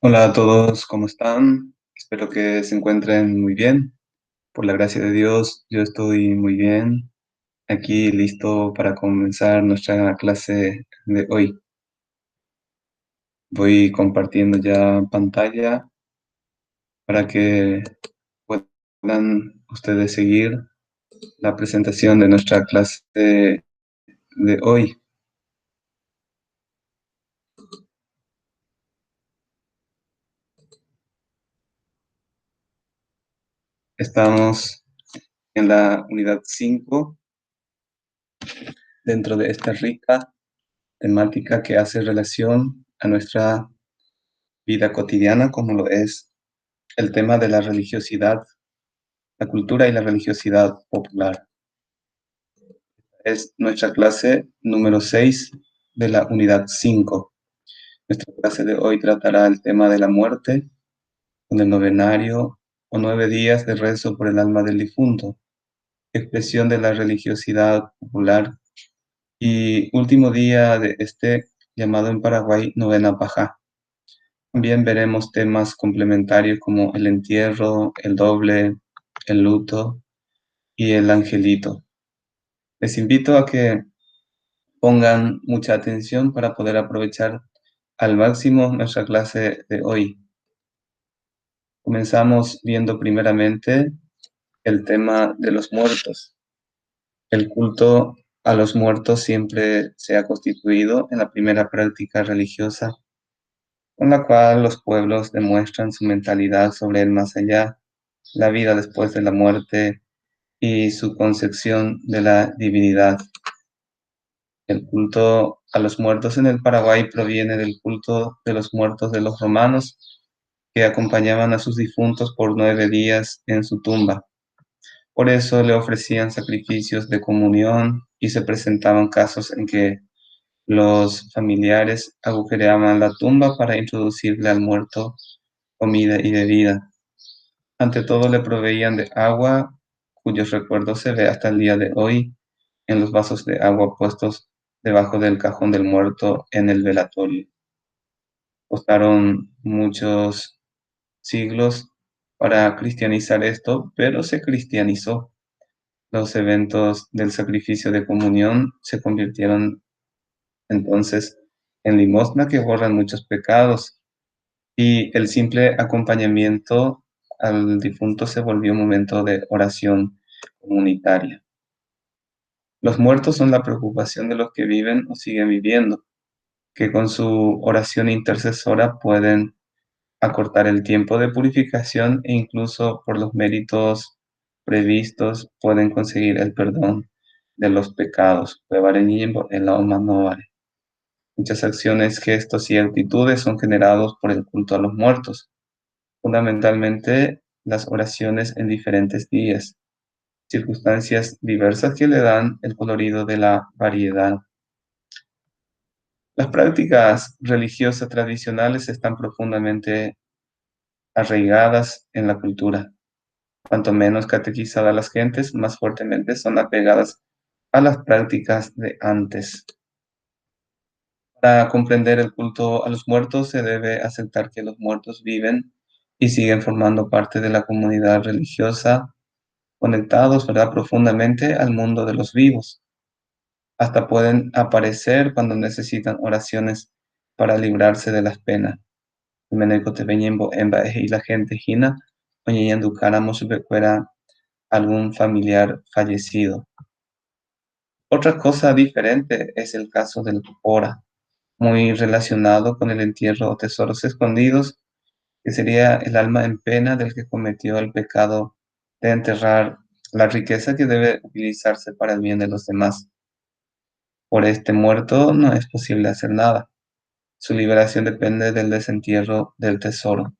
Hola a todos, ¿cómo están? Espero que se encuentren muy bien. Por la gracia de Dios, yo estoy muy bien. Aquí listo para comenzar nuestra clase de hoy. Voy compartiendo ya pantalla para que puedan ustedes seguir la presentación de nuestra clase de hoy. Estamos en la unidad 5 dentro de esta rica temática que hace relación a nuestra vida cotidiana, como lo es el tema de la religiosidad, la cultura y la religiosidad popular. Es nuestra clase número 6 de la unidad 5. Nuestra clase de hoy tratará el tema de la muerte, con el novenario o 9 días de rezo por el alma del difunto, expresión de la religiosidad popular y último día de este llamado en Paraguay novena paja. También veremos temas complementarios como el entierro, el doble, el luto y el angelito. Les invito a que pongan mucha atención para poder aprovechar al máximo nuestra clase de hoy. Comenzamos viendo primeramente el tema de los muertos. El culto a los muertos siempre se ha constituido en la primera práctica religiosa con la cual los pueblos demuestran su mentalidad sobre el más allá, la vida después de la muerte y su concepción de la divinidad. El culto a los muertos en el Paraguay proviene del culto de los muertos de los romanos, que acompañaban a sus difuntos por 9 días en su tumba. Por eso le ofrecían sacrificios de comunión y se presentaban casos en que los familiares agujereaban la tumba para introducirle al muerto comida y bebida. Ante todo le proveían de agua, cuyos recuerdos se ve hasta el día de hoy en los vasos de agua puestos debajo del cajón del muerto en el velatorio. Costaron muchos siglos para cristianizar esto, pero se cristianizó. Los eventos del sacrificio de comunión se convirtieron entonces en limosna que borran muchos pecados y el simple acompañamiento al difunto se volvió un momento de oración comunitaria. Los muertos son la preocupación de los que viven o siguen viviendo, que con su oración intercesora pueden acortar el tiempo de purificación e incluso por los méritos previstos pueden conseguir el perdón de los pecados. Muchas acciones, gestos y actitudes son generados por el culto a los muertos, fundamentalmente las oraciones en diferentes días, circunstancias diversas que le dan el colorido de la variedad. Las prácticas religiosas tradicionales están profundamente arraigadas en la cultura. Cuanto menos catequizadas las gentes, más fuertemente son apegadas a las prácticas de antes. Para comprender el culto a los muertos se debe aceptar que los muertos viven y siguen formando parte de la comunidad religiosa, conectados, ¿verdad?, profundamente al mundo de los vivos. Hasta pueden aparecer cuando necesitan oraciones para librarse de las penas. Y la gente gina, oñeñanducáramos recuerda algún familiar fallecido. Otra cosa diferente es el caso del Cupora, muy relacionado con el entierro o tesoros escondidos, que sería el alma en pena del que cometió el pecado de enterrar la riqueza que debe utilizarse para el bien de los demás. Por este muerto no es posible hacer nada. Su liberación depende del desentierro del tesoro.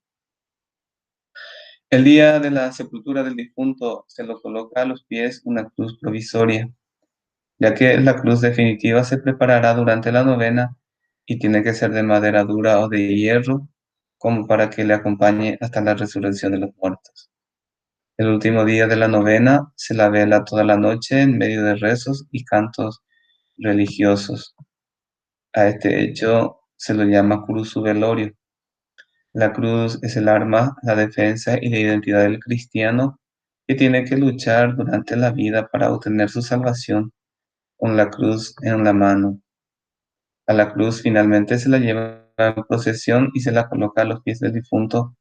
El día de la sepultura del difunto se lo coloca a los pies una cruz provisoria, ya que la cruz definitiva se preparará durante la novena y tiene que ser de madera dura o de hierro, como para que le acompañe hasta la resurrección de los muertos. El último día de la novena se la vela toda la noche en medio de rezos y cantos religiosos. A este hecho se lo llama cruz velorio. La cruz es el arma, la defensa y la identidad del cristiano que tiene que luchar durante la vida para obtener su salvación con la cruz en la mano. A la cruz finalmente se la lleva en procesión y se la coloca a los pies del difunto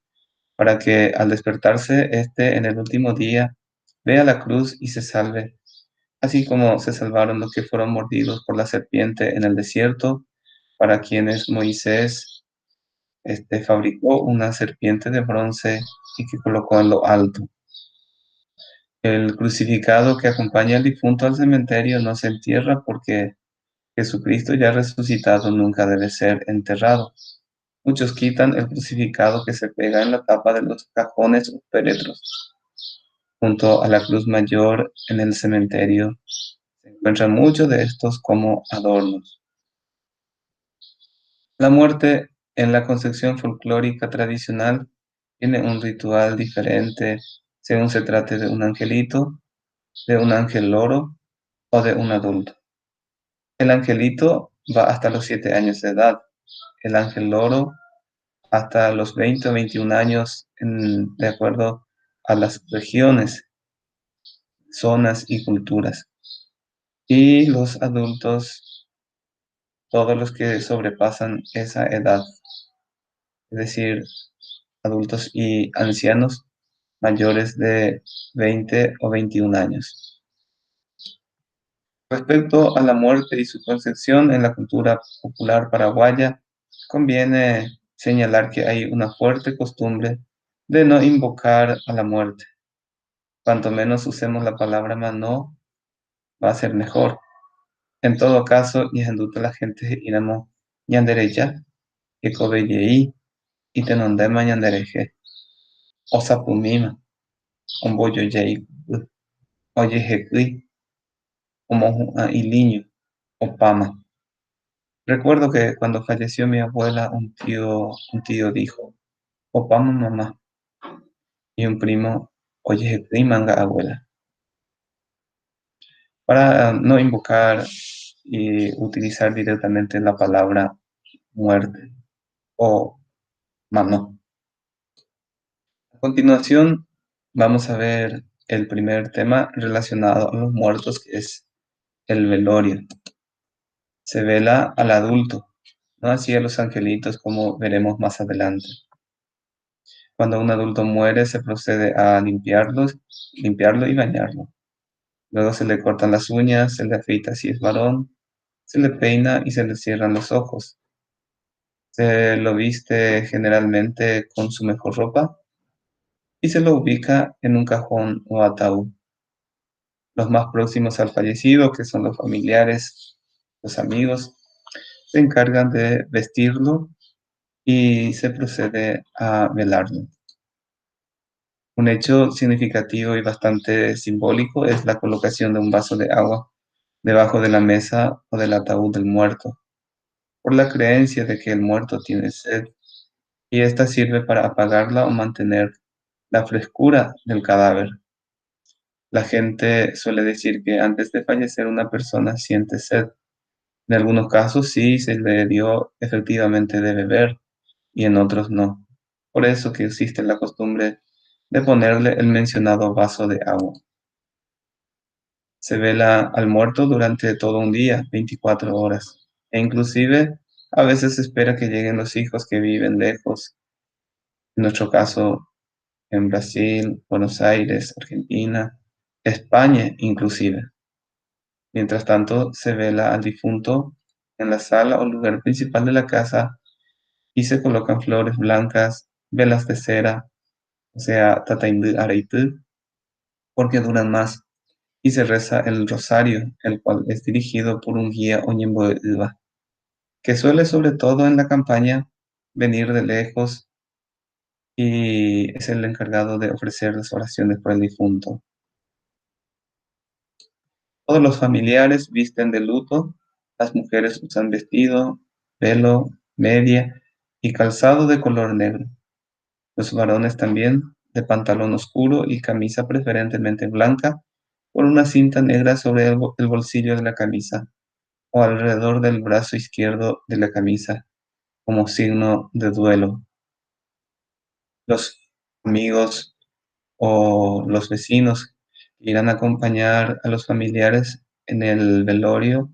para que al despertarse éste en el último día vea la cruz y se salve, así como se salvaron los que fueron mordidos por la serpiente en el desierto, para quienes Moisés fabricó una serpiente de bronce y que colocó en lo alto. El crucificado que acompaña al difunto al cementerio no se entierra porque Jesucristo ya resucitado nunca debe ser enterrado. Muchos quitan el crucificado que se pega en la tapa de los cajones o féretros. Junto a la cruz mayor en el cementerio se encuentran muchos de estos como adornos. La muerte en la concepción folclórica tradicional tiene un ritual diferente según se trate de un angelito, de un ángel loro o de un adulto. El angelito va hasta los 7 años de edad, el ángel loro hasta los 20 o 21 años, de acuerdo a las regiones, zonas y culturas. Y los adultos, todos los que sobrepasan esa edad, es decir, adultos y ancianos mayores de 20 o 21 años. Respecto a la muerte y su concepción en la cultura popular paraguaya, conviene señalar que hay una fuerte costumbre de no invocar a la muerte. Cuanto menos usemos la palabra mano, va a ser mejor. En todo caso, ñajanduta la gente inamo ñandereya, ekobeyei, itenondema ñandereje, osapumima, omboyoyei, oyejekui, omohu'ã iliño, opama. Recuerdo que cuando falleció mi abuela, un tío dijo, opama mamá, y un primo, oyejekui manga abuela. Para no invocar y utilizar directamente la palabra muerte o mano. A continuación, vamos a ver el primer tema relacionado a los muertos, que es el velorio. Se vela al adulto, no así a los angelitos, como veremos más adelante. Cuando un adulto muere, se procede a limpiarlo y bañarlo. Luego se le cortan las uñas, se le afeita si es varón, se le peina y se le cierran los ojos. Se lo viste generalmente con su mejor ropa y se lo ubica en un cajón o ataúd. Los más próximos al fallecido, que son los familiares, los amigos, se encargan de vestirlo y se procede a velarlo. Un hecho significativo y bastante simbólico es la colocación de un vaso de agua debajo de la mesa o del ataúd del muerto, por la creencia de que el muerto tiene sed, y esta sirve para apagarla o mantener la frescura del cadáver. La gente suele decir que antes de fallecer una persona siente sed. En algunos casos sí se le dio efectivamente de beber y en otros no. Por eso que existe la costumbre de ponerle el mencionado vaso de agua. Se vela al muerto durante todo un día, 24 horas, e inclusive a veces se espera que lleguen los hijos que viven lejos. En nuestro caso, en Brasil, Buenos Aires, Argentina, España inclusive. Mientras tanto, se vela al difunto en la sala o lugar principal de la casa y se colocan flores blancas, velas de cera, o sea, tataindú areitú, porque duran más, y se reza el rosario, el cual es dirigido por un guía o ñembo'yva, que suele, sobre todo en la campaña, venir de lejos y es el encargado de ofrecer las oraciones por el difunto. Todos los familiares visten de luto, las mujeres usan vestido, velo, media y calzado de color negro. Los varones también, de pantalón oscuro y camisa preferentemente blanca, con una cinta negra sobre el bolsillo de la camisa o alrededor del brazo izquierdo de la camisa, como signo de duelo. Los amigos o los vecinos que irán a acompañar a los familiares en el velorio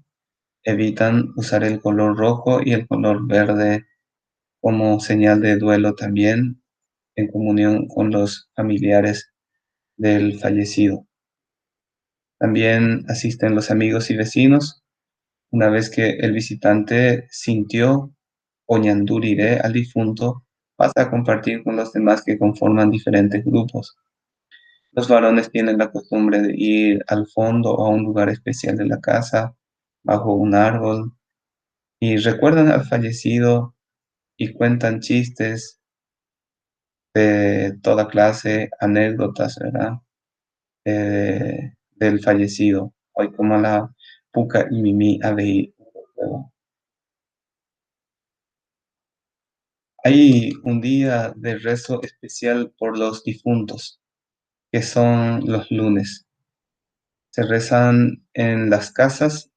evitan usar el color rojo y el color verde como señal de duelo también en comunión con los familiares del fallecido. También asisten los amigos y vecinos una vez que el visitante sintió o ñanduriré al difunto, pasa a compartir con los demás que conforman diferentes grupos. Los varones tienen la costumbre de ir al fondo o a un lugar especial de la casa, bajo un árbol, y recuerdan al fallecido y cuentan chistes de toda clase, anécdotas, ¿verdad? Del fallecido. Hoy como la puca y mimi abei. Hay un día de rezo especial por los difuntos, que son los lunes. Se rezan en las casas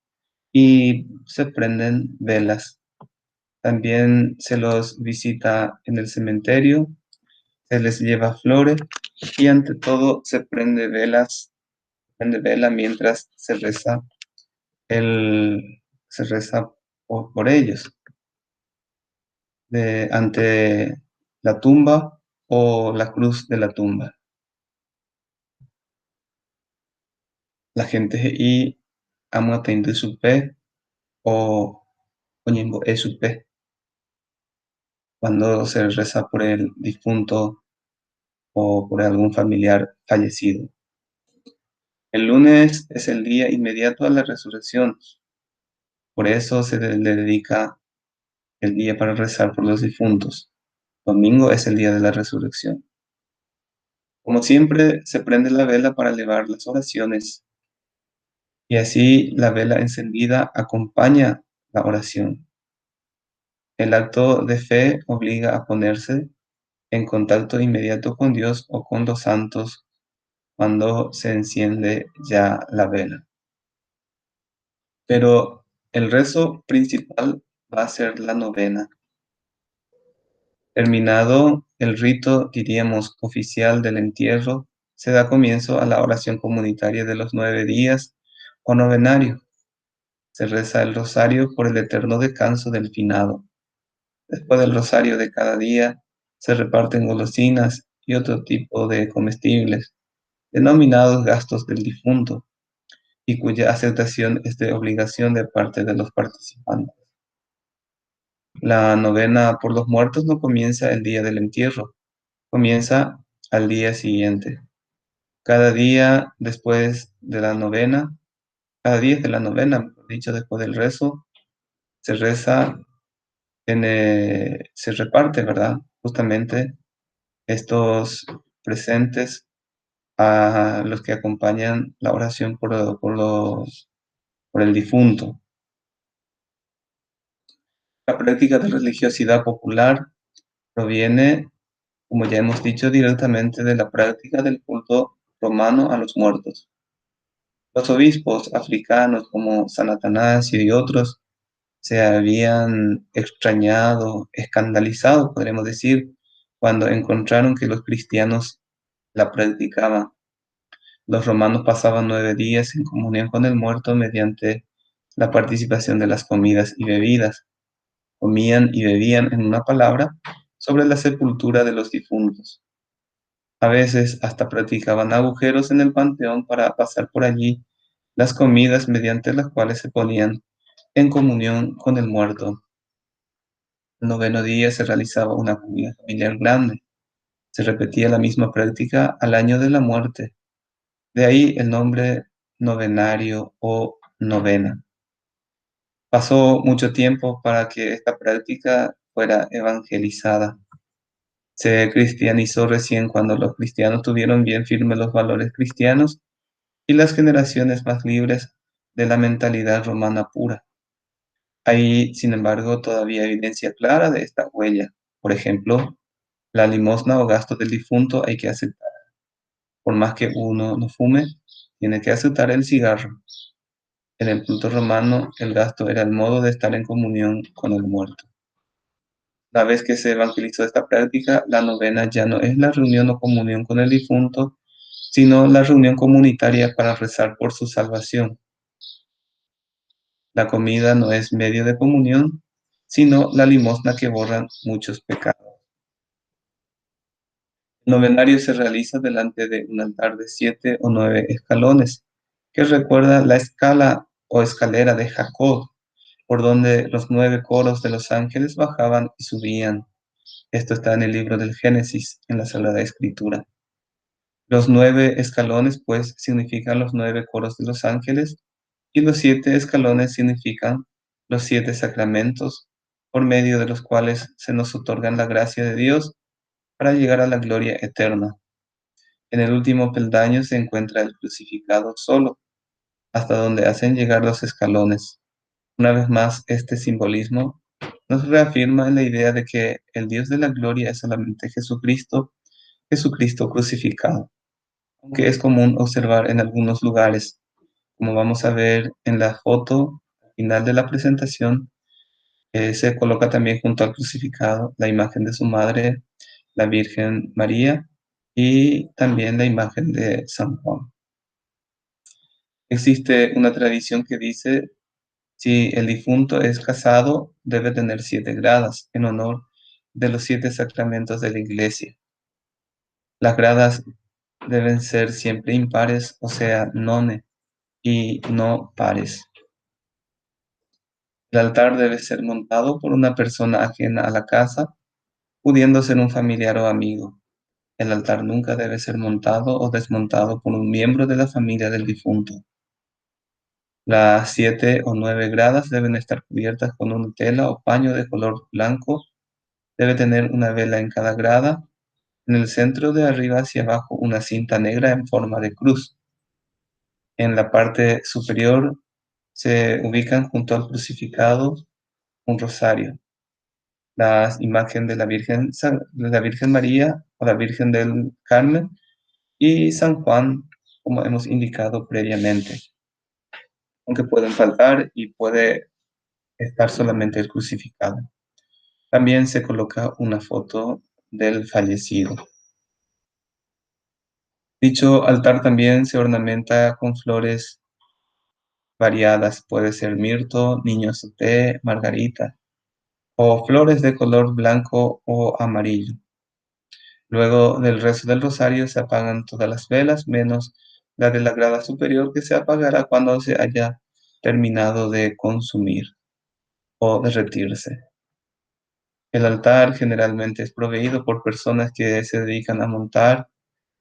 y se prenden velas. También se los visita en el cementerio, se les lleva flores y ante todo prende vela mientras se reza por ellos, ante la tumba o la cruz de la tumba. La gente y amo tende supe o Oñembo supe cuando se reza por el difunto o por algún familiar fallecido. El lunes es el día inmediato a la resurrección, por eso le dedica el día para rezar por los difuntos. Domingo es el día de la resurrección. Como siempre, se prende la vela para elevar las oraciones y así la vela encendida acompaña la oración. El acto de fe obliga a ponerse en contacto inmediato con Dios o con los santos cuando se enciende ya la vela. Pero el rezo principal va a ser la novena. Terminado el rito, diríamos, oficial del entierro, se da comienzo a la oración comunitaria de los 9 días o novenario. Se reza el rosario por el eterno descanso del finado. Después del rosario de cada día, se reparten golosinas y otro tipo de comestibles, denominados gastos del difunto, y cuya aceptación es de obligación de parte de los participantes. La novena por los muertos no comienza el día del entierro, comienza al día siguiente. Cada día después de la novena, cada día de la novena, mejor dicho, después del rezo, se reza, se reparte, ¿verdad? Justamente estos presentes a los que acompañan la oración por el difunto. La práctica de religiosidad popular proviene, como ya hemos dicho, directamente de la práctica del culto romano a los muertos. Los obispos africanos como San Atanasio y otros se habían extrañado, escandalizado, podríamos decir, cuando encontraron que los cristianos la practicaban. Los romanos pasaban 9 días en comunión con el muerto mediante la participación de las comidas y bebidas. Comían y bebían, en una palabra, sobre la sepultura de los difuntos. A veces hasta practicaban agujeros en el panteón para pasar por allí las comidas mediante las cuales se ponían en comunión con el muerto. El noveno día se realizaba una comida familiar grande. Se repetía la misma práctica al año de la muerte. De ahí el nombre novenario o novena. Pasó mucho tiempo para que esta práctica fuera evangelizada. Se cristianizó recién cuando los cristianos tuvieron bien firmes los valores cristianos y las generaciones más libres de la mentalidad romana pura. Hay, sin embargo, todavía evidencia clara de esta huella. Por ejemplo, la limosna o gasto del difunto hay que aceptar. Por más que uno no fume, tiene que aceptar el cigarro. En el culto romano, el gasto era el modo de estar en comunión con el muerto. Una vez que se evangelizó esta práctica, la novena ya no es la reunión o comunión con el difunto, sino la reunión comunitaria para rezar por su salvación. La comida no es medio de comunión, sino la limosna que borra muchos pecados. El novenario se realiza delante de un altar de 7 o 9 escalones, que recuerda la escala o escalera de Jacob, por donde los 9 coros de los ángeles bajaban y subían. Esto está en el libro del Génesis, en la Sagrada Escritura. Los 9 escalones, pues, significan los 9 coros de los ángeles, y los 7 escalones significan los 7 sacramentos, por medio de los cuales se nos otorgan la gracia de Dios para llegar a la gloria eterna. En el último peldaño se encuentra el crucificado solo, hasta donde hacen llegar los escalones. Una vez más, este simbolismo nos reafirma en la idea de que el Dios de la gloria es solamente Jesucristo, Jesucristo crucificado, aunque es común observar en algunos lugares, como vamos a ver en la foto al final de la presentación, se coloca también junto al crucificado la imagen de su madre, la Virgen María, y también la imagen de San Juan. Existe una tradición que dice, si el difunto es casado, debe tener 7 gradas en honor de los 7 sacramentos de la Iglesia. Las gradas deben ser siempre impares, o sea, none, y no pares. El altar debe ser montado por una persona ajena a la casa, pudiendo ser un familiar o amigo. El altar nunca debe ser montado o desmontado por un miembro de la familia del difunto. Las 7 o 9 gradas deben estar cubiertas con una tela o paño de color blanco. Debe tener una vela en cada grada. En el centro de arriba hacia abajo una cinta negra en forma de cruz. En la parte superior se ubican junto al crucificado un rosario, la imagen de la Virgen María o la Virgen del Carmen y San Juan, como hemos indicado previamente, aunque pueden faltar y puede estar solamente el crucificado. También se coloca una foto del fallecido. Dicho altar también se ornamenta con flores variadas, puede ser mirto, niño soté, margarita, o flores de color blanco o amarillo. Luego del rezo del rosario se apagan todas las velas, menos la de la grada superior, que se apagará cuando se haya terminado de consumir o derretirse. El altar generalmente es proveído por personas que se dedican a montar,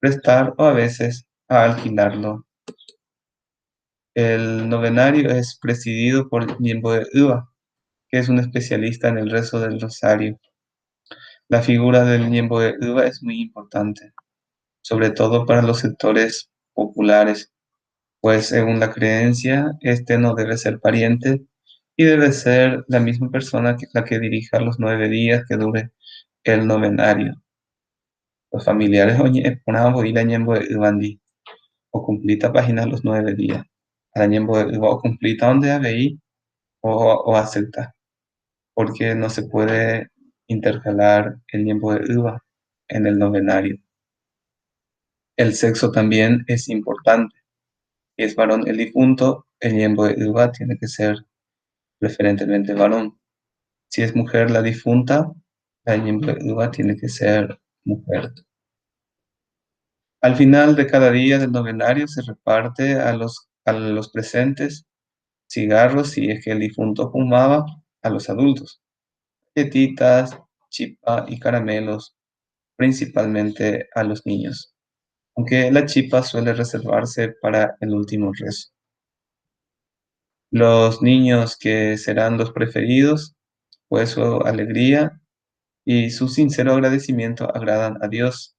prestar o a veces a alquilarlo. El novenario es presidido por Ñembo Uva, que es un especialista en el rezo del rosario. La figura del Ñembo Uva es muy importante, sobre todo para los sectores populares, pues según la creencia, este no debe ser pariente y debe ser la misma persona que la que dirija los 9 días que dure el novenario. Los familiares ponaban ir a Ñembo Ubandi o cumplita página los 9 días. A la Ñembo Uva o cumplita donde habéis o acepta, porque no se puede intercalar el Ñembo de Uva en el novenario. El sexo también es importante. Si es varón el difunto, el Ñembo de Uva tiene que ser preferentemente varón. Si es mujer la difunta, la Ñembo de Uva tiene que ser mujer. Al final de cada día del novenario se reparte a los presentes cigarros si es que el difunto fumaba a los adultos, galletitas, chipa y caramelos, principalmente a los niños, aunque la chipa suele reservarse para el último rezo. Los niños que serán los preferidos, pues su alegría y su sincero agradecimiento agradan a Dios.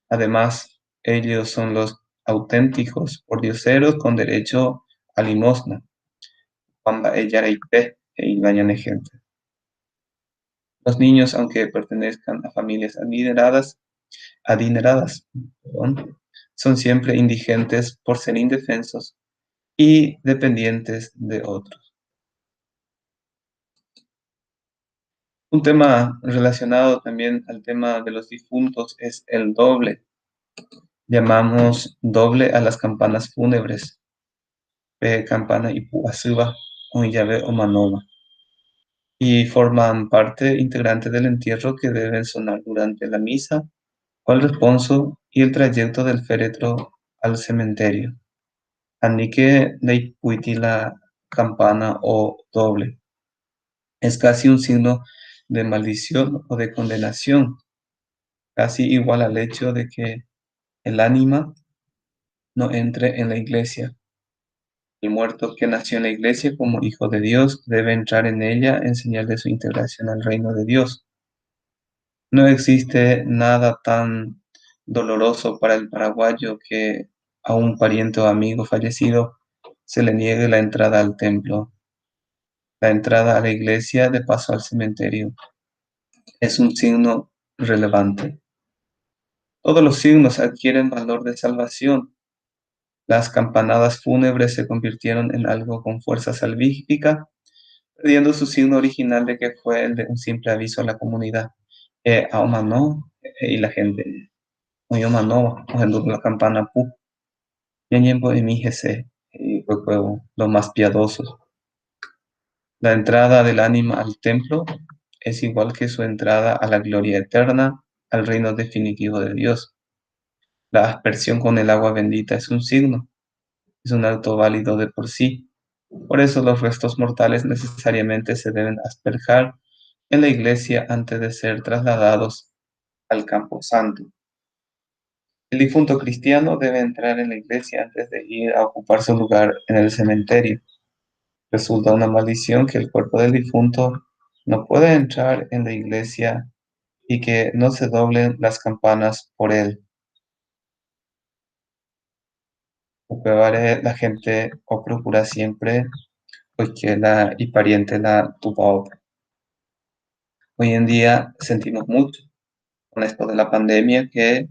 Además, ellos son los auténticos pordioseros con derecho a limosna. Cuando ella gente. Los niños, aunque pertenezcan a familias adineradas, perdón, son siempre indigentes por ser indefensos y dependientes de otros. Un tema relacionado también al tema de los difuntos es el doble. Llamamos doble a las campanas fúnebres, campana Ipuazúa, llave o manoma, y forman parte integrante del entierro que deben sonar durante la misa o el responso y el trayecto del féretro al cementerio. Anique la campana o doble. Es casi un signo de maldición o de condenación, casi igual al hecho de que el ánima no entre en la iglesia. El muerto que nació en la iglesia como hijo de Dios debe entrar en ella en señal de su integración al reino de Dios. No existe nada tan doloroso para el paraguayo que a un pariente o amigo fallecido se le niegue la entrada al templo, la entrada a la iglesia de paso al cementerio. Es un signo relevante. Todos los signos adquieren valor de salvación. Las campanadas fúnebres se convirtieron en algo con fuerza salvífica, perdiendo su signo original de que fue el de un simple aviso a la comunidad. Aoma no, y la gente, oyoma no, oyendo la campana pu, ñañembo emígese, y fue los más piadosos. La entrada del ánima al templo es igual que su entrada a la gloria eterna, al reino definitivo de Dios. La aspersión con el agua bendita es un signo, es un acto válido de por sí. Por eso los restos mortales necesariamente se deben asperjar en la iglesia antes de ser trasladados al campo santo. El difunto cristiano debe entrar en la iglesia antes de ir a ocupar su lugar en el cementerio. Resulta una maldición que el cuerpo del difunto no pueda entrar en la iglesia y que no se doblen las campanas por él. La gente o procura siempre pues que la y pariente la tupa. Hoy en día sentimos mucho con esto de la pandemia que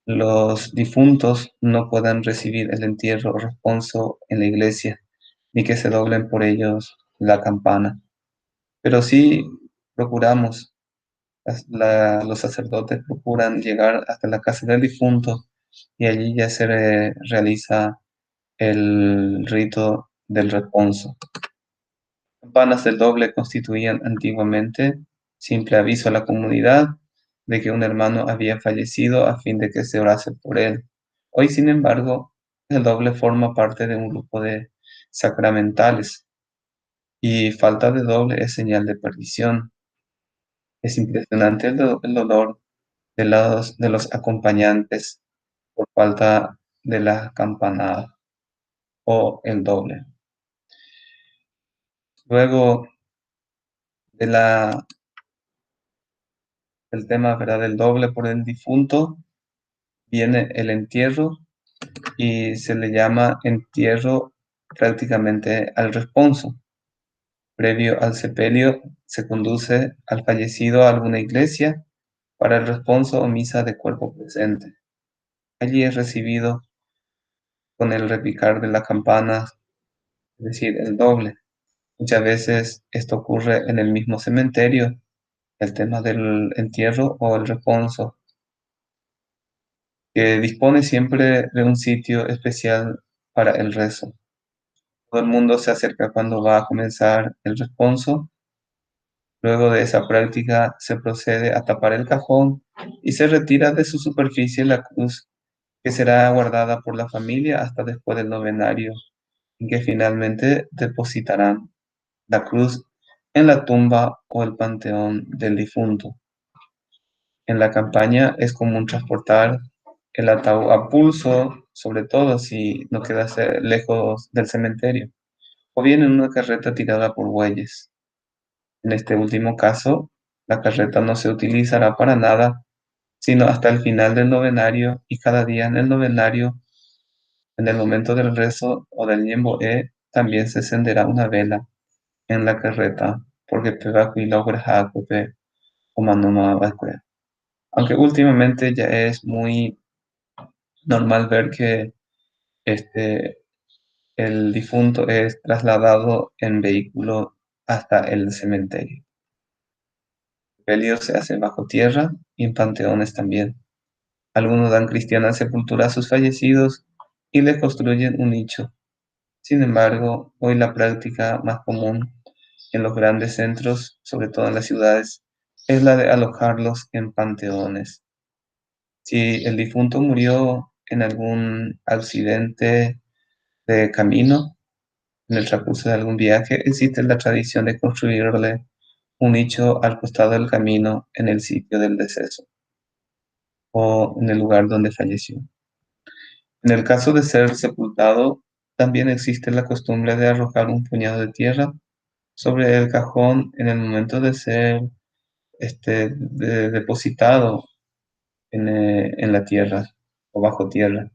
los difuntos no puedan recibir el entierro o responso en la iglesia, ni que se doblen por ellos la campana. Pero sí procuramos, los sacerdotes procuran llegar hasta la casa del difunto y allí ya se realiza el rito del responso. Campanas del doble constituían antiguamente simple aviso a la comunidad de que un hermano había fallecido a fin de que se orase por él. Hoy, sin embargo, el doble forma parte de un grupo de sacramentales y falta de doble es señal de perdición. Es impresionante el dolor de los acompañantes por falta de la campanada o el doble. Luego de del tema, ¿verdad?, del doble por el difunto, viene el entierro y se le llama entierro prácticamente al responso. Previo al sepelio, se conduce al fallecido a alguna iglesia para el responso o misa de cuerpo presente. Allí es recibido con el repicar de la campana, es decir, el doble. Muchas veces esto ocurre en el mismo cementerio, el tema del entierro o el responso, que dispone siempre de un sitio especial para el rezo. Todo el mundo se acerca cuando va a comenzar el responso. Luego de esa práctica se procede a tapar el cajón y se retira de su superficie la cruz que será guardada por la familia hasta después del novenario, en que finalmente depositarán la cruz en la tumba o el panteón del difunto. En la campaña es común transportar el ataúd a pulso, sobre todo si no queda lejos del cementerio, o bien en una carreta tirada por bueyes. En este último caso, la carreta no se utilizará para nada, sino hasta el final del novenario y cada día en el novenario, en el momento del rezo o del Ñemboé, también se encenderá una vela en la carreta, porque aunque últimamente ya es muy normal ver que este, el difunto es trasladado en vehículo hasta el cementerio. Sepelios se hacen bajo tierra y en panteones también. Algunos dan cristiana sepultura a sus fallecidos y les construyen un nicho. Sin embargo, hoy la práctica más común en los grandes centros, sobre todo en las ciudades, es la de alojarlos en panteones. Si el difunto murió en algún accidente de camino, en el transcurso de algún viaje, existe la tradición de construirle un nicho al costado del camino en el sitio del deceso o en el lugar donde falleció. En el caso de ser sepultado, también existe la costumbre de arrojar un puñado de tierra sobre el cajón en el momento de ser depositado en la tierra o bajo tierra.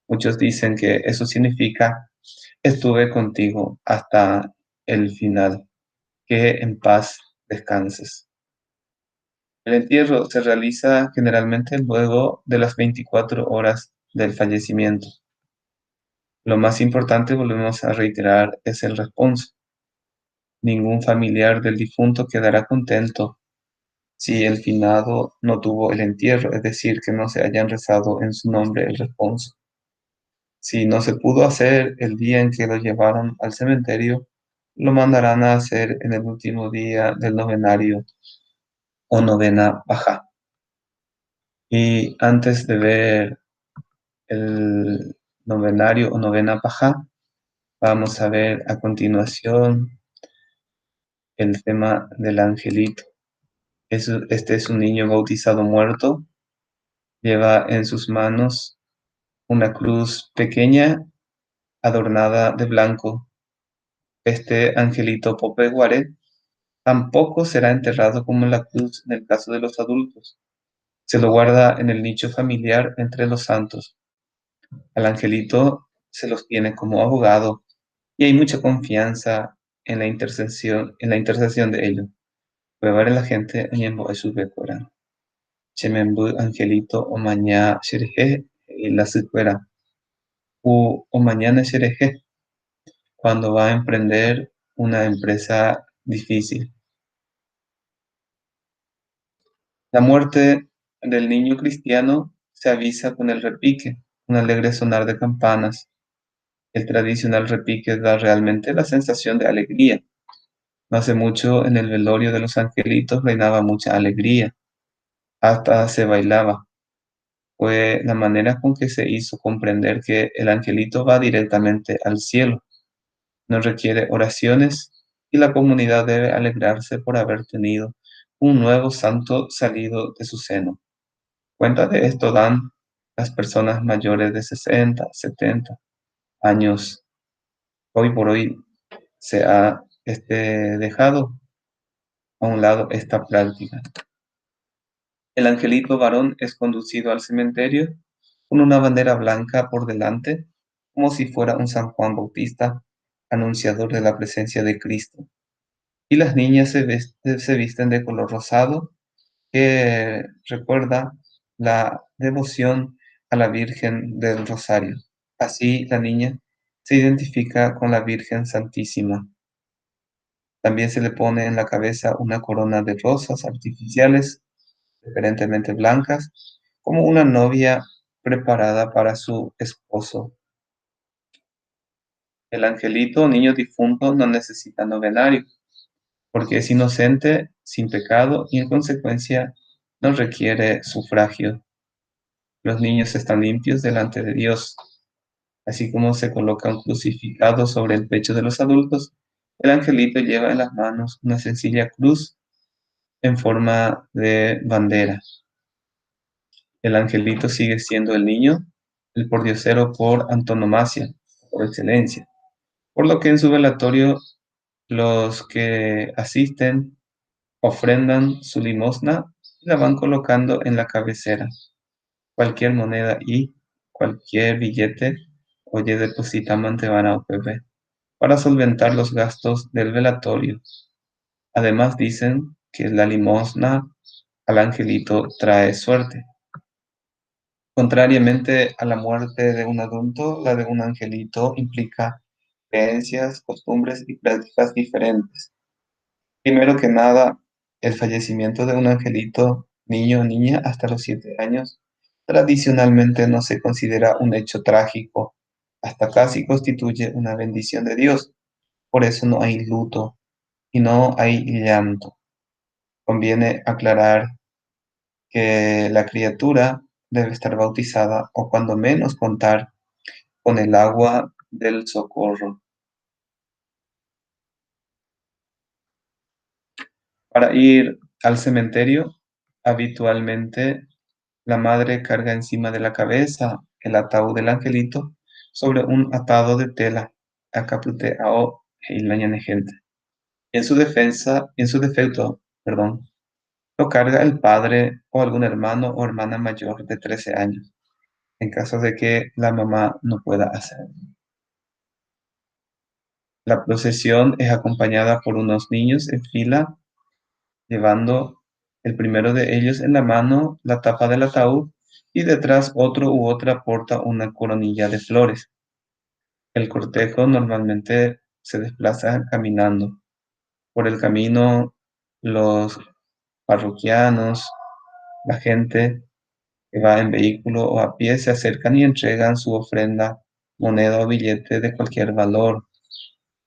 Muchos dicen que eso significa estuve contigo hasta el final, que en paz descanses. El entierro se realiza generalmente luego de las 24 horas del fallecimiento. Lo más importante, volvemos a reiterar, es el responso. Ningún familiar del difunto quedará contento si el finado no tuvo el entierro, es decir, que no se hayan rezado en su nombre el responso. Si no se pudo hacer el día en que lo llevaron al cementerio, lo mandarán a hacer en el último día del novenario o novena baja. Y antes de ver el novenario o novena baja, vamos a ver a continuación el tema del angelito. Este es un niño bautizado muerto, lleva en sus manos una cruz pequeña adornada de blanco. Este angelito Popeguare tampoco será enterrado como la cruz en el caso de los adultos. Se lo guarda en el nicho familiar entre los santos. Al angelito se los tiene como abogado y hay mucha confianza en la intercesión de ellos. Prueba la gente en su Becoran. Chemembu angelito o mañana shereje y la secuera. O mañana shereje cuando va a emprender una empresa difícil. La muerte del niño cristiano se avisa con el repique, un alegre sonar de campanas. El tradicional repique da realmente la sensación de alegría. No hace mucho en el velorio de los angelitos reinaba mucha alegría, hasta se bailaba. Fue la manera con que se hizo comprender que el angelito va directamente al cielo, no requiere oraciones y la comunidad debe alegrarse por haber tenido un nuevo santo salido de su seno. Cuenta de esto dan las personas mayores de 60, 70 años. Hoy por hoy se ha dejado a un lado esta práctica. El angelito varón es conducido al cementerio con una bandera blanca por delante, como si fuera un San Juan Bautista, anunciador de la presencia de Cristo. Y las niñas se visten de color rosado, que recuerda la devoción a la Virgen del Rosario. Así la niña se identifica con la Virgen Santísima. También se le pone en la cabeza una corona de rosas artificiales, preferentemente blancas, como una novia preparada para su esposo. El angelito, niño difunto, no necesita novenario, porque es inocente, sin pecado y en consecuencia no requiere sufragio. Los niños están limpios delante de Dios. Así como se coloca un crucificado sobre el pecho de los adultos, el angelito lleva en las manos una sencilla cruz en forma de bandera. El angelito sigue siendo el niño, el pordiosero por antonomasia, por excelencia, por lo que en su velatorio los que asisten ofrendan su limosna y la van colocando en la cabecera. Cualquier moneda y cualquier billete, oye, deposita mantevana OPB para solventar los gastos del velatorio. Además dicen que la limosna al angelito trae suerte. Contrariamente a la muerte de un adulto, la de un angelito implica creencias, costumbres y prácticas diferentes. Primero que nada, El fallecimiento de un angelito, niño o niña hasta los 7 años, tradicionalmente no se considera un hecho trágico, hasta casi constituye una bendición de Dios. Por eso no hay luto y no hay llanto. Conviene aclarar que la criatura debe estar bautizada o cuando menos contar con el agua del socorro. Para ir al cementerio, habitualmente la madre carga encima de la cabeza el ataúd del angelito sobre un atado de tela, acapute ao gente. En su defecto, perdón, lo carga el padre o algún hermano o hermana mayor de 13 años, en caso de que la mamá no pueda hacerlo. La procesión es acompañada por unos niños en fila, llevando el primero de ellos en la mano la tapa del ataúd y detrás otro u otra porta una coronilla de flores. El cortejo normalmente se desplaza caminando. Por el camino, los parroquianos, la gente que va en vehículo o a pie se acercan y entregan su ofrenda, moneda o billete de cualquier valor.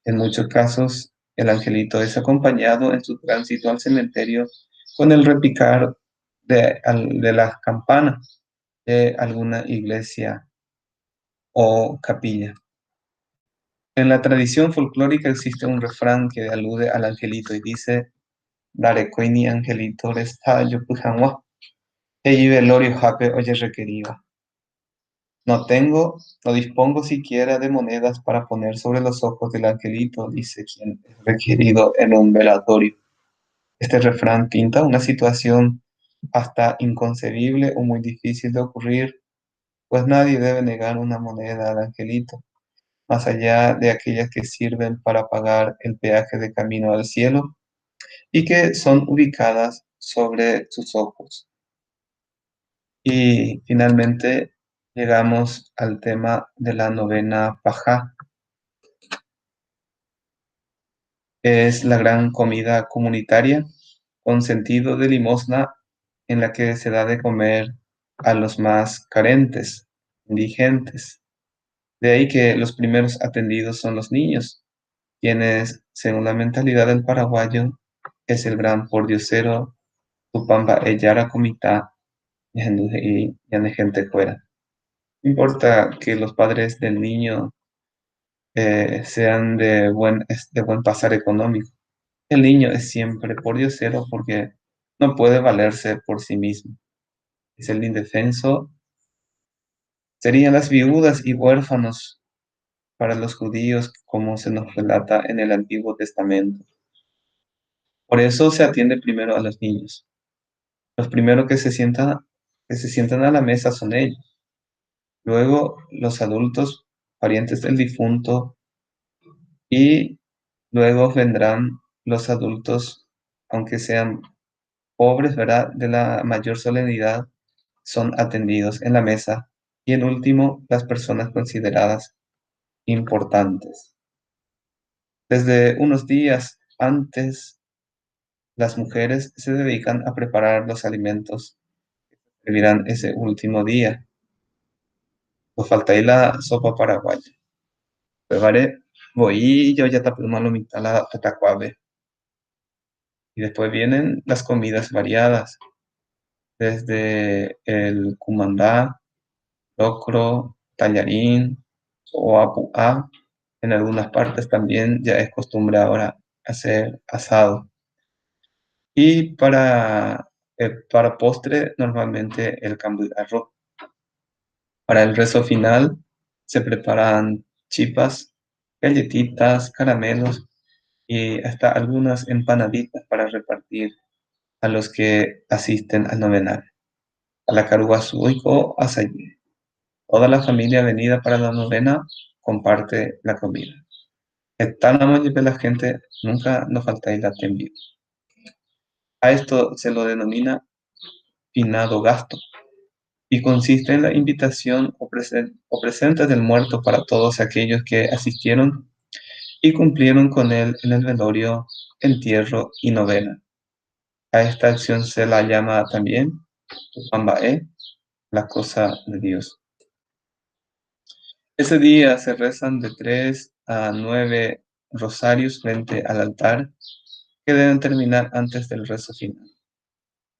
En muchos casos, el angelito es acompañado en su tránsito al cementerio con el repicar de las campanas de alguna iglesia o capilla. En la tradición folclórica existe un refrán que alude al angelito y dice: Dare koini angelito resta yo pujanwa, eyi velorio jape oye requeriva. No tengo, no dispongo siquiera de monedas para poner sobre los ojos del angelito, dice quien es requerido en un velatorio. Este refrán pinta una situación hasta inconcebible o muy difícil de ocurrir, pues nadie debe negar una moneda al angelito, más allá de aquellas que sirven para pagar el peaje de camino al cielo y que son ubicadas sobre sus ojos. Y finalmente llegamos al tema de la novena Pajá. Es la gran comida comunitaria con sentido de limosna en la que se da de comer a los más carentes, indigentes. De ahí que los primeros atendidos son los niños, quienes, según la mentalidad del paraguayo, es el gran pordiosero, Tupamba Eyara Comitá, y gente fuera. No importa que los padres del niño sean de buen pasar económico. El niño es siempre pordiosero porque no puede valerse por sí mismo. Es el indefenso. Serían las viudas y huérfanos para los judíos, como se nos relata en el Antiguo Testamento. Por eso se atiende primero a los niños. Los primeros que se sientan a la mesa son ellos. Luego los adultos, parientes del difunto, y luego vendrán los adultos, aunque sean pobres, ¿verdad? De la mayor solemnidad, son atendidos en la mesa. Y en último, las personas consideradas importantes. Desde unos días antes, las mujeres se dedican a preparar los alimentos que servirán ese último día. Nos falta ahí la sopa paraguaya. Preparé boillo, ya tapé mitad la tatacuave. Y después vienen las comidas variadas, desde el cumandá, locro, tallarín o apuá. En algunas partes también ya es costumbre ahora hacer asado. Y para postre, normalmente el cambio de arroz. Para el rezo final, se preparan chipas, galletitas, caramelos y hasta algunas empanaditas para repartir a los que asisten al novenario. A la Caruazuico Asayé. Toda la familia venida para la novena comparte la comida. Etánamo y la gente nunca nos falta el atembio. A esto se lo denomina finado gasto y consiste en la invitación o presente del muerto para todos aquellos que asistieron y cumplieron con él en el velorio, entierro y novena. A esta acción se la llama también Tupambaé, la cosa de Dios. Ese día se rezan de 3 a 9 rosarios frente al altar que deben terminar antes del rezo final.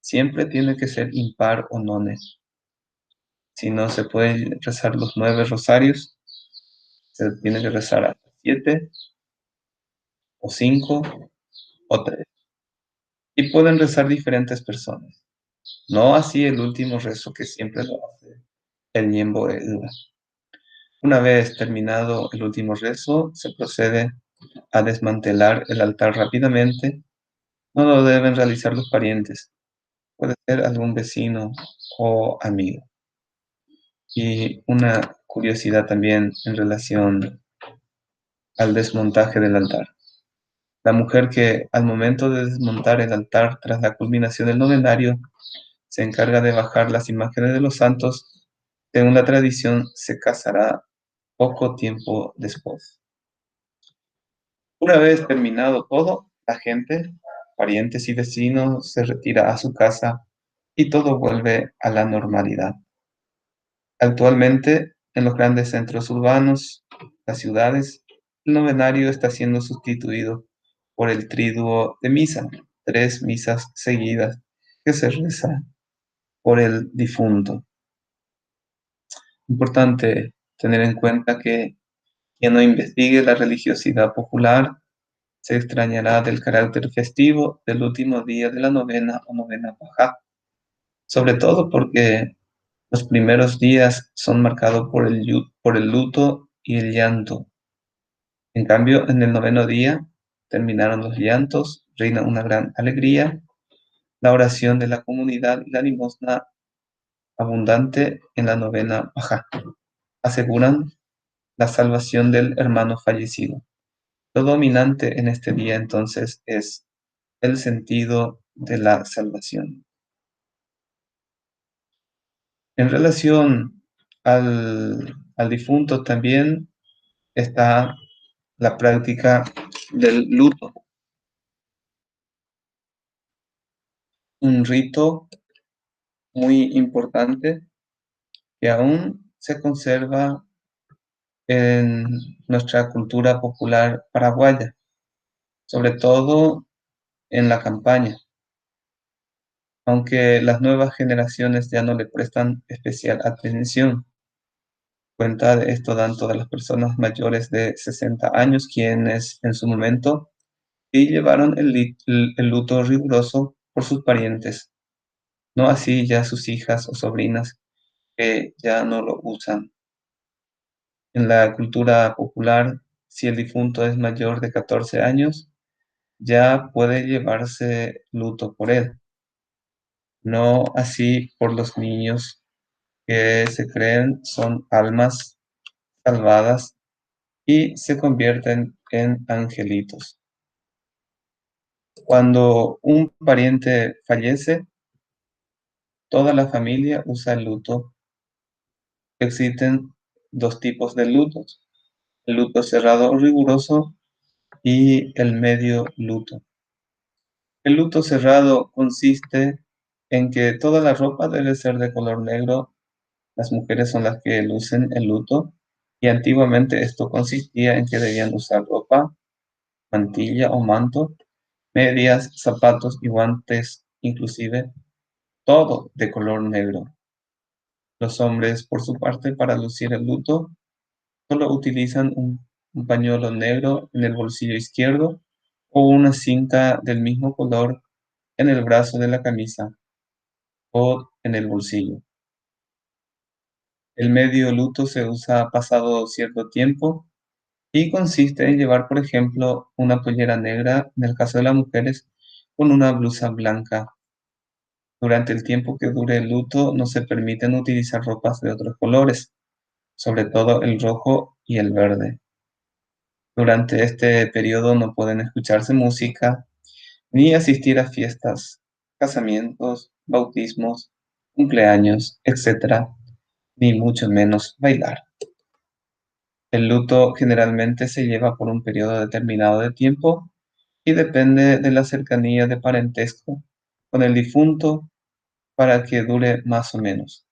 Siempre tiene que ser impar o none. Si no se pueden rezar los 9 rosarios, se tiene que rezar hasta 7 o 5 o 3. Y pueden rezar diferentes personas. No así el último rezo que siempre lo hace el Ñembo Ewa. Una vez terminado el último rezo, se procede a desmantelar el altar rápidamente. No lo deben realizar los parientes. Puede ser algún vecino o amigo. Y una curiosidad también en relación al desmontaje del altar. La mujer que al momento de desmontar el altar tras la culminación del novenario se encarga de bajar las imágenes de los santos, según la tradición se casará poco tiempo después. Una vez terminado todo, la gente, parientes y vecinos, se retira a su casa y todo vuelve a la normalidad. Actualmente, en los grandes centros urbanos, las ciudades, el novenario está siendo sustituido por el triduo de misa, 3 misas seguidas que se reza por el difunto. Importante tener en cuenta que quien no investigue la religiosidad popular se extrañará del carácter festivo del último día de la novena o novena Pajá, sobre todo porque los primeros días son marcados por el luto y el llanto. En cambio, en el noveno día terminaron los llantos, reina una gran alegría, la oración de la comunidad y la limosna abundante en la novena Pajá aseguran la salvación del hermano fallecido. Lo dominante en este día entonces es el sentido de la salvación. En relación al difunto también está la práctica del luto, un rito muy importante que aún se conserva en nuestra cultura popular paraguaya, sobre todo en la campaña, aunque las nuevas generaciones ya no le prestan especial atención. Cuenta de esto dan todas las personas mayores de 60 años, quienes en su momento y llevaron el luto riguroso por sus parientes, no así ya sus hijas o sobrinas que ya no lo usan. En la cultura popular, si el difunto es mayor de 14 años, ya puede llevarse luto por él, no así por los niños que se creen son almas salvadas y se convierten en angelitos. Cuando un pariente fallece, toda la familia usa el luto. Existen 2 tipos de lutos: el luto cerrado o riguroso y el medio luto. El luto cerrado consiste en que toda la ropa debe ser de color negro. Las mujeres son las que lucen el luto y antiguamente esto consistía en que debían usar ropa, mantilla o manto, medias, zapatos y guantes, inclusive todo de color negro. Los hombres, por su parte, para lucir el luto, solo utilizan un pañuelo negro en el bolsillo izquierdo o una cinta del mismo color en el brazo de la camisa o en el bolsillo. El medio luto se usa pasado cierto tiempo y consiste en llevar, por ejemplo, una pollera negra, en el caso de las mujeres, con una blusa blanca. Durante el tiempo que dure el luto no se permiten utilizar ropas de otros colores, sobre todo el rojo y el verde. Durante este periodo no pueden escucharse música ni asistir a fiestas, casamientos, bautismos, cumpleaños, etc., ni mucho menos bailar. El luto generalmente se lleva por un periodo determinado de tiempo y depende de la cercanía de parentesco con el difunto para que dure más o menos.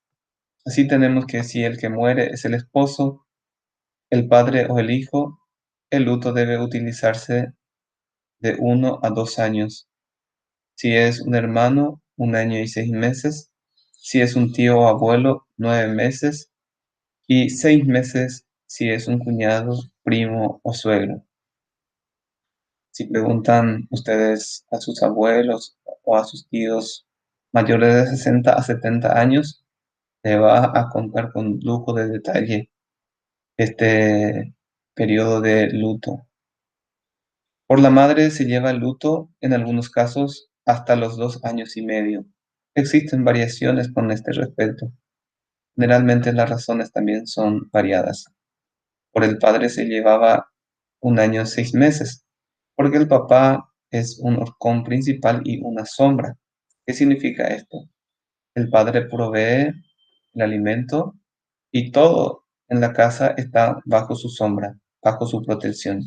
Así tenemos que si el que muere es el esposo, el padre o el hijo, el luto debe utilizarse de 1 a 2 años. Si es un hermano, 1 año y 6 meses. Si es un tío o abuelo, 9 meses. Y 6 meses si es un cuñado, primo o suegro. Si preguntan ustedes a sus abuelos o a sus tíos mayores de 60 a 70 años, le va a contar con lujo de detalle este periodo de luto. Por la madre se lleva el luto, en algunos casos, hasta los 2 años y medio. Existen variaciones con este respecto. Generalmente las razones también son variadas. Por el padre se llevaba 1 año y 6 meses, porque el papá es un horcón principal y una sombra. ¿Qué significa esto? El padre provee el alimento y todo en la casa está bajo su sombra, bajo su protección.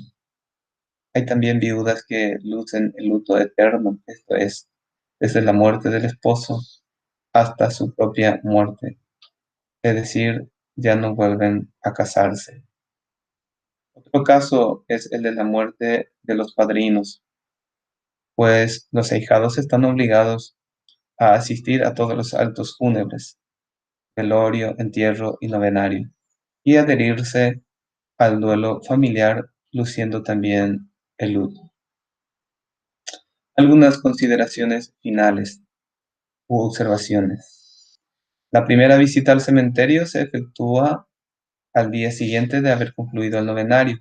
Hay también viudas que lucen el luto eterno, esto es, desde la muerte del esposo hasta su propia muerte, es decir, ya no vuelven a casarse. Otro caso es el de la muerte de los padrinos, pues los ahijados están obligados a asistir a todos los actos fúnebres, velorio, entierro y novenario, y adherirse al duelo familiar, luciendo también el luto. Algunas consideraciones finales u observaciones. La primera visita al cementerio se efectúa al día siguiente de haber concluido el novenario.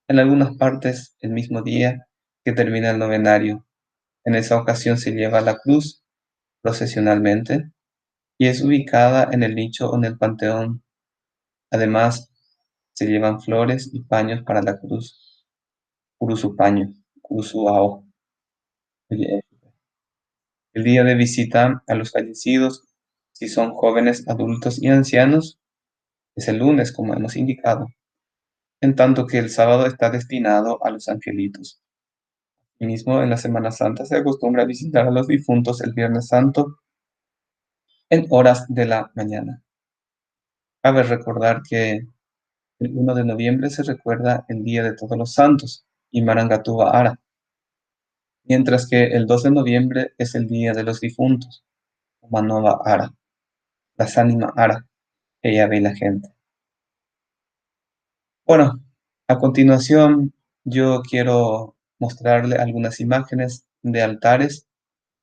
En algunas partes, el mismo día que termina el novenario. En esa ocasión se lleva la cruz procesionalmente y es ubicada en el nicho o en el panteón. Además, se llevan flores y paños para la cruz. Curuzupaño, curuzuao. El día de visita a los fallecidos, si son jóvenes, adultos y ancianos, es el lunes, como hemos indicado, en tanto que el sábado está destinado a los angelitos. Asimismo, en la Semana Santa se acostumbra a visitar a los difuntos el Viernes Santo en horas de la mañana. Cabe recordar que el 1 de noviembre se recuerda el Día de Todos los Santos y Marangatuba Ara, mientras que el 2 de noviembre es el Día de los Difuntos, Manova Ara, las ánimas Ara, que ella ve la gente. Bueno, a continuación yo quiero mostrarle algunas imágenes de altares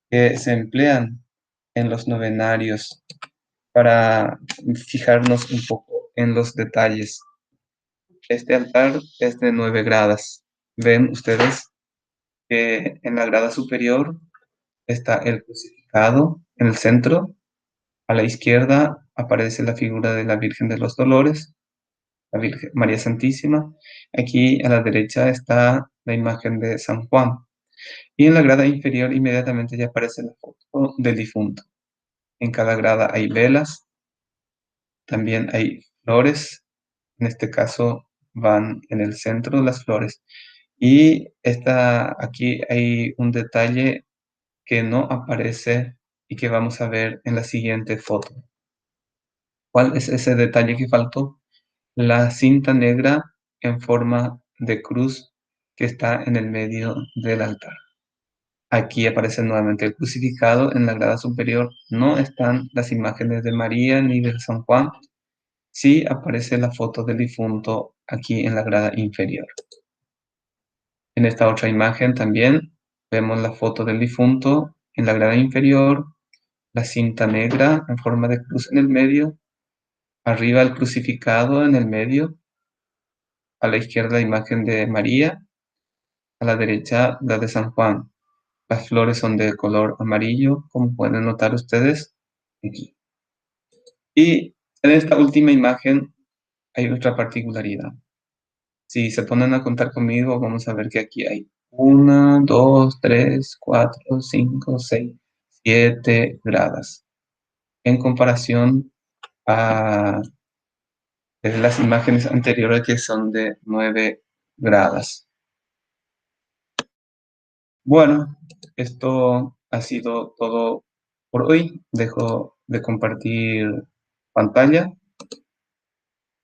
que se emplean en los novenarios para fijarnos un poco en los detalles. Este altar es de 9 gradas. Ven ustedes que en la grada superior está el crucificado en el centro. A la izquierda aparece la figura de la Virgen de los Dolores, la Virgen María Santísima. Aquí a la derecha está la imagen de San Juan. Y en la grada inferior inmediatamente ya aparece la foto del difunto. En cada grada hay velas, también hay flores. En este caso van en el centro las flores. Y aquí hay un detalle que no aparece y que vamos a ver en la siguiente foto. ¿Cuál es ese detalle que faltó? La cinta negra en forma de cruz que está en el medio del altar. Aquí aparece nuevamente el crucificado. En la grada superior no están las imágenes de María ni de San Juan. Sí aparece la foto del difunto aquí en la grada inferior. En esta otra imagen también vemos la foto del difunto en la grada inferior, la cinta negra en forma de cruz en el medio, arriba el crucificado en el medio, a la izquierda la imagen de María, a la derecha la de San Juan. Las flores son de color amarillo, como pueden notar ustedes aquí. Y en esta última imagen hay otra particularidad. Si se ponen a contar conmigo, vamos a ver que aquí hay 1, 2, 3, 4, 5, 6, 7 gradas. En comparación a las imágenes anteriores que son de 9 gradas. Bueno, esto Ha sido todo por hoy. Dejo de compartir pantalla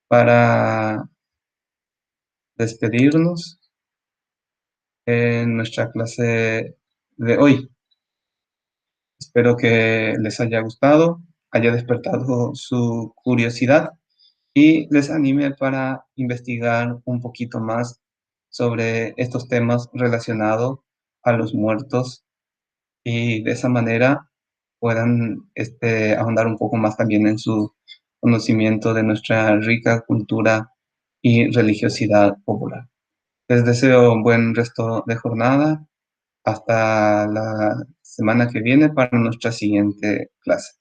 para despedirnos en nuestra clase de hoy. Espero que les haya gustado, haya despertado su curiosidad y les anime para investigar un poquito más sobre estos temas relacionados a los muertos y de esa manera puedan ahondar un poco más también en su conocimiento de nuestra rica cultura y religiosidad popular. Les deseo un buen resto de jornada. Hasta la semana que viene para nuestra siguiente clase.